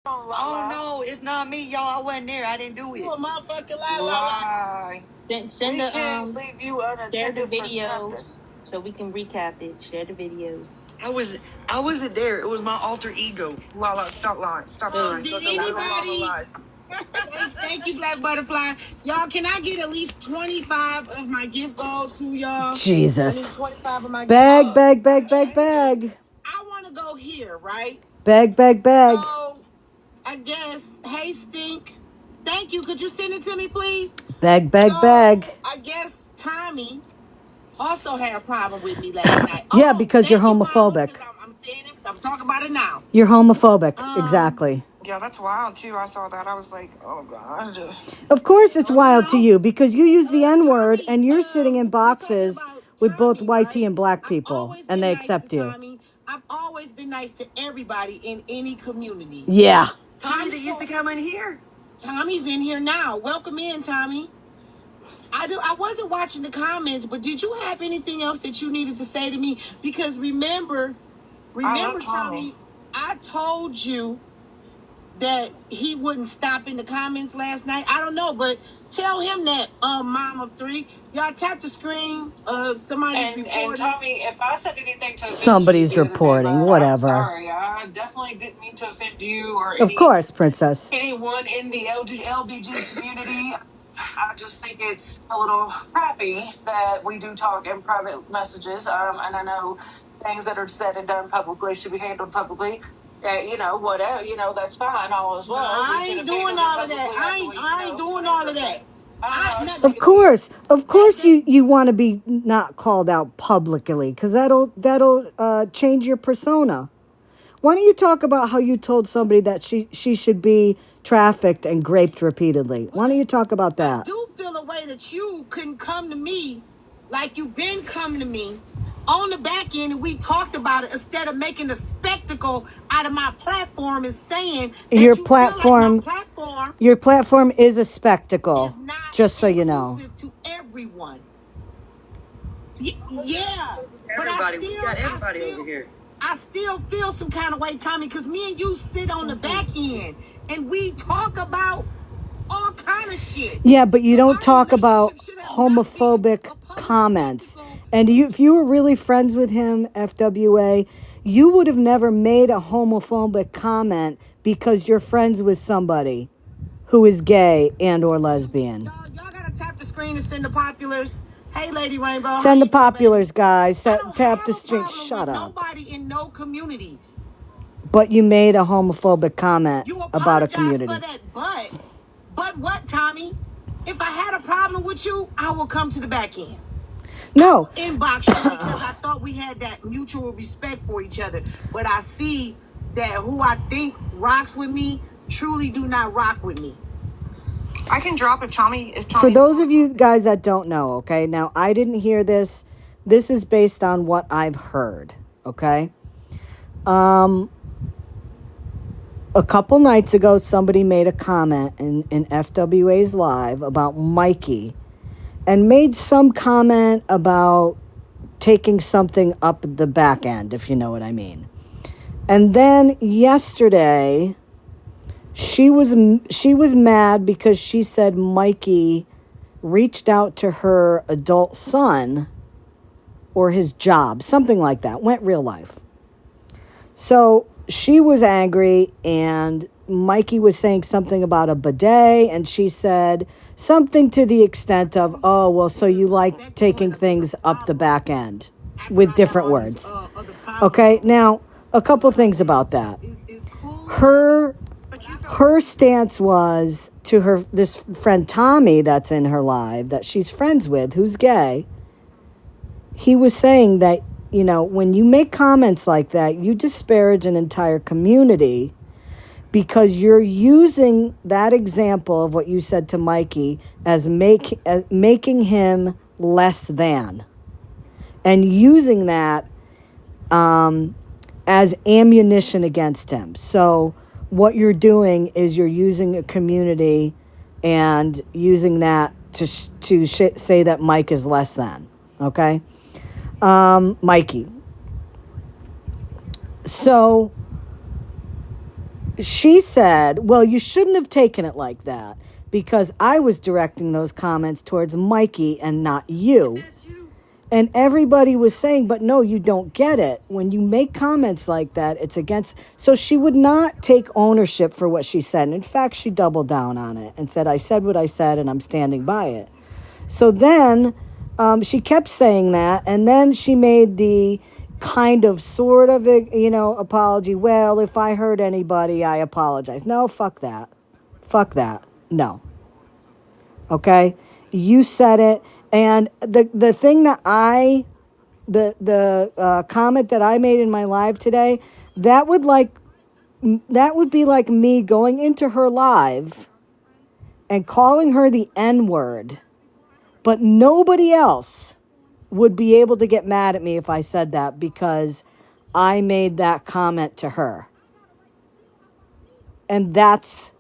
Oh no, it's not me, y'all. I wasn't there. I didn't do it. You a motherfucking lie. Then send leave you share the videos so we can recap it. Share the videos. I wasn't there. It was my alter ego. Lala, stop lying. Stop lying. Did anybody? Thank you, Black Butterfly. Y'all, can I get at least 25 of my gift gold to y'all? Jesus. I need 25 of my Bag, gift bag, bag, bag, bag. I want to go here, right? Bag, bag, bag. So, I guess, hey, Stink. Thank you. Could you send it to me, please? Bag, bag, bag. I guess Tommy also had a problem with me last night. Yeah, because you're homophobic. I'm saying it. I'm talking about it now. You're homophobic. Exactly. Yeah, that's wild, too. I saw that. I was like, oh, God. Of course it's wild to you because you use the N-word and you're sitting in boxes with both white tea and black people and they accept you. I've always been nice to everybody in any community. Yeah. Tommy that used to come in here. Tommy's in here now. Welcome in, Tommy. I wasn't watching the comments, but did you have anything else that you needed to say to me? Because remember, Tommy, I told you that he wouldn't stop in the comments last night. I don't know, but tell him that, mom of three. Y'all tap the screen. Somebody's reporting. And Tommy, if I said anything to offend somebody's you reporting, whatever. I'm sorry, I definitely didn't mean to offend you or of course, Princess. Anyone in the LBG community. I just think it's a little crappy that we do talk in private messages, and I know things that are said and done publicly should be handled publicly. Whatever, that's fine, all as well. I ain't doing all of that. I ain't doing all of that. Of course, you want to be not called out publicly because that'll change your persona. Why don't you talk about how you told somebody that she should be trafficked and raped repeatedly? Why don't you talk about that? I do feel a way that you couldn't come to me like you've been coming to me on the back end, and we talked about it instead of making a spectacle out of my platform and saying that your platform is a spectacle. Is not just so you know. To everyone. Yeah, but we got everybody over here. I still feel some kind of way, Tommy, because me and you sit on the back end and we talk about all kind of shit. Yeah, but you don't talk about homophobic comments. And if you were really friends with him, FWA, you would have never made a homophobic comment because you're friends with somebody who is gay and or lesbian. Y'all gotta tap the screen and send the populars. Hey, Lady Rainbow. Send the populars, guys. Tap the screen. Shut up. Nobody in no community. But you made a homophobic comment about a community. You apologize for that, but what, Tommy? If I had a problem with you, I will come to the back end. No. Inbox you because I thought we had that mutual respect for each other. But I see that who I think rocks with me truly do not rock with me. I can drop it, Tommy. For those of you guys that don't know, okay? Now, I didn't hear this. This is based on what I've heard, okay? A couple nights ago, somebody made a comment in FWA's live about Mikey and made some comment about taking something up the back end, if you know what I mean. And then yesterday, she was mad because she said Mikey reached out to her adult son or his job, something like that, went real life. So she was angry, and Mikey was saying something about a bidet, and she said something to the extent of, oh, well, so you like taking things up the back end, with different words. Okay, now, a couple things about that. Her stance was to this friend Tommy that's in her live, that she's friends with, who's gay. He was saying that, when you make comments like that, you disparage an entire community because you're using that example of what you said to Mikey as making him less than, and using that as ammunition against him. So what you're doing is you're using a community and using that to say that Mike is less than, okay? Mikey. So she said, well, you shouldn't have taken it like that because I was directing those comments towards Mikey and not you. And everybody was saying, but no, you don't get it. When you make comments like that, it's against. So she would not take ownership for what she said. And in fact, she doubled down on it and said, I said what I said and I'm standing by it. So then she kept saying that. And then she made the kind of sort of, apology. Well, if I hurt anybody, I apologize. No, fuck that. Fuck that. No. Okay? You said it. And the thing that the comment that I made in my live today, that would be like me going into her live and calling her the N-word, but nobody else would be able to get mad at me if I said that because I made that comment to her. And that's...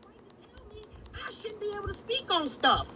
I shouldn't be able to speak on stuff.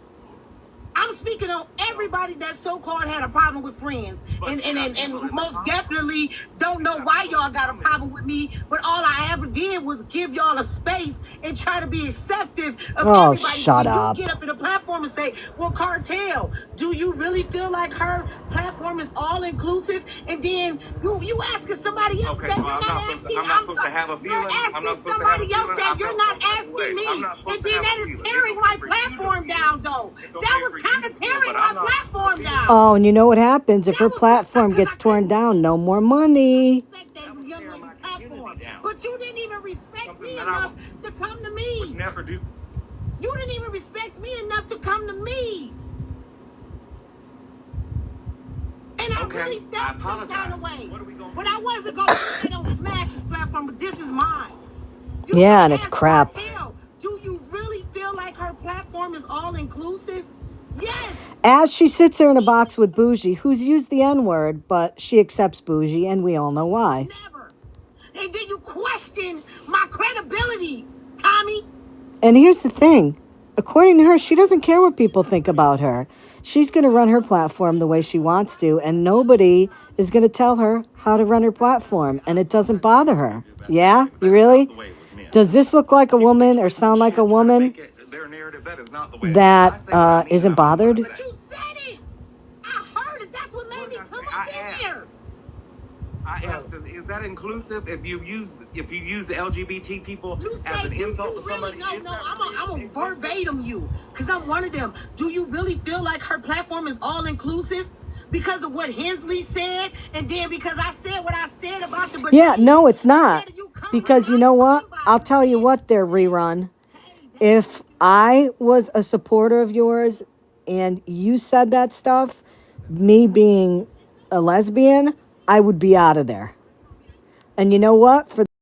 I'm speaking on everybody that so-called had a problem with friends. And most definitely don't know why y'all got a problem with me. But all I ever did was give y'all a space and try to be acceptive of everybody. Shut up. You get up in a platform and say, well, Cartel, do you really feel like her platform is all-inclusive? And then you asking somebody else that you're not asking. I'm not supposed to have a feeling. You're asking somebody else that you're not asking me. And then that is tearing my platform down, though. That was kind of tearing my platform down. Oh, and you know what happens if her platform gets torn down? No more money. But you didn't even respect me enough to come to me. Never do. You didn't even respect me enough to come to me. And I really felt some kind of way. But I wasn't going to say don't smash this platform, but this is mine. Yeah, and it's crap. Cartel, do you really feel like her platform is all-inclusive? Yes. As she sits there in a box with Bougie, who's used the N-word, but she accepts Bougie, and we all know why. Never. And then you question my credibility, Tommy. And here's the thing. According to her, she doesn't care what people think about her. She's going to run her platform the way she wants to, and nobody is going to tell her how to run her platform, and it doesn't bother her. Yeah? You really? Does this look like a woman or sound like a woman that isn't bothered? But you said it. I heard it. That's what made me come up in here. I asked, is that inclusive? If you use the LGBT people as an insult to somebody? No, I'm a verbatim you, because I'm one of them. Do you really feel like her platform is all inclusive? Because of what Hensley said, and then because I said what I said about the... Yeah, no, it's not. Because you know what? I'll tell you what there, Rerun. If I was a supporter of yours and you said that stuff, me being a lesbian, I would be out of there. And you know what? For